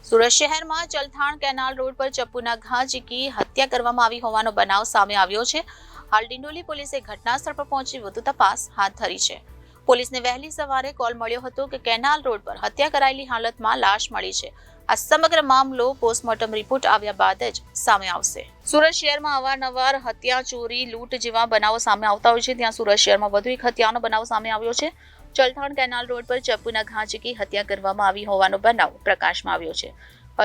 સુરત શહેરમાં Chalthan canal road પર ચપ્પુના ઘા ઝીકી હત્યા કરવામાં આવી હોવાનો બનાવ સામે આવ્યો છે। હાલ ડિંડોલી પોલીસે ઘટનાસ્થળ પર પહોંચી વધુ તપાસ હાથ ધરી છે। પોલીસને વહેલી સવારે કોલ મળ્યો હતો કે કેનાલ રોડ પર હત્યા કરાયેલી હાલતમાં લાશ મળી છે। આ સમગ્ર મામલો પોસ્ટમોર્ટમ રિપોર્ટ આવ્યા બાદ જ સામે આવશે। સુરત શહેરમાં અવારનવાર હત્યા, ચોરી, લૂંટ જેવા બનાવો સામે આવતા હોય છે, ત્યાં સુરત શહેરમાં વધુ એક હત્યાનો બનાવ સામે આવ્યો છે। ચલથાણ કેનાલ રોડ પર ચપ્પુના ઘા ઝીકી હત્યા કરવામાં આવી હોવાનો બનાવ પ્રકાશમાં આવ્યો છે।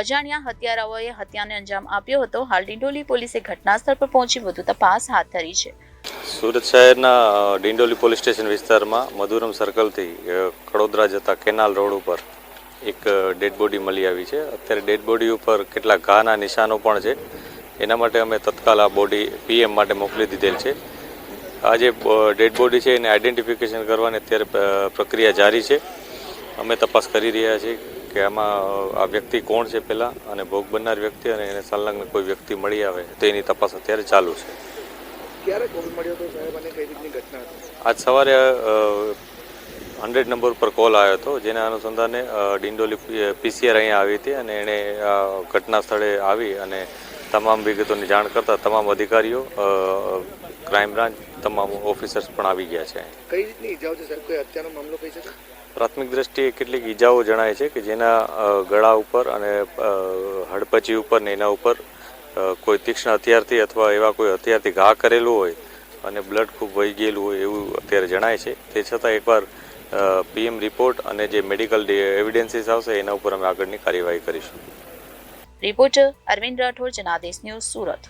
અજાણ્યા હત્યારાઓએ હત્યાને અંજામ આપ્યો હતો। હાલ ડિંડોલી પોલીસે ઘટનાસ્થળ પર પહોંચી વધુ તપાસ હાથ ધરી છે। સુરત શહેરના ડિંડોલી પોલીસ સ્ટેશન વિસ્તારમાં મધુરમ સર્કલથી કડોદરા જતા કેનાલ રોડ ઉપર એક ડેડ બોડી મળી આવી છે। અત્યારે ડેડ બોડી ઉપર કેટલાક ઘાના નિશાનો પણ છે। એના માટે અમે તત્કાલ આ બોડી પીએમ માટે મોકલી દીધેલ છે। આ જે ડેડ બોડી છે એને આઈડેન્ટિફિકેશન કરવાની અત્યારે પ્રક્રિયા જારી છે। અમે તપાસ કરી રહ્યા છીએ કે આમાં આ વ્યક્તિ કોણ છે પહેલાં, અને ભોગ બનનાર વ્યક્તિ અને એને સંલગ્ન કોઈ વ્યક્તિ મળી આવે તો એની તપાસ અત્યારે ચાલુ છે। ક્યારે કોલ મળ્યો હતો સાહેબ અને કઈ રીતની ઘટના હતી? આજ સવારે 100 નંબર પર કોલ આવ્યો હતો, જેના અનુસંધાને ડિંડોલી પીસીઆર અહીંયા આવી હતી અને એણે ઘટના સ્થળે આવી અને તમામ વિગતોની જાણ કરતા તમામ અધિકારીઓ, ક્રાઇમ બ્રાન્ચ, તમામ ઓફિસર્સ પણ આવી ગયા છે। કઈ રીતની ઈજાઓ છે સાહેબ? કોઈ હત્યાનો મામલો કહી શકે? પ્રાથમિક દ્રષ્ટિએ કેટલીક ઈજાઓ જણાય છે કે જેના ગળા ઉપર અને હડપચી ઉપર ને એના ઉપર કોઈ તીક્ષ્ણ હથિયારથી અથવા એવા કોઈ હથિયારથી ઘા કરેલું હોય અને બ્લડ ખૂબ વહી ગયેલું હોય એવું અત્યારે જણાય છે। તે છતાં એકવાર પીએમ રિપોર્ટ અને જે મેડિકલ એવિડન્સીસ આવશે એના ઉપર અમે આગળની કાર્યવાહી કરીશું। Reporter Arvind Rathod, Janadesh news, Surat.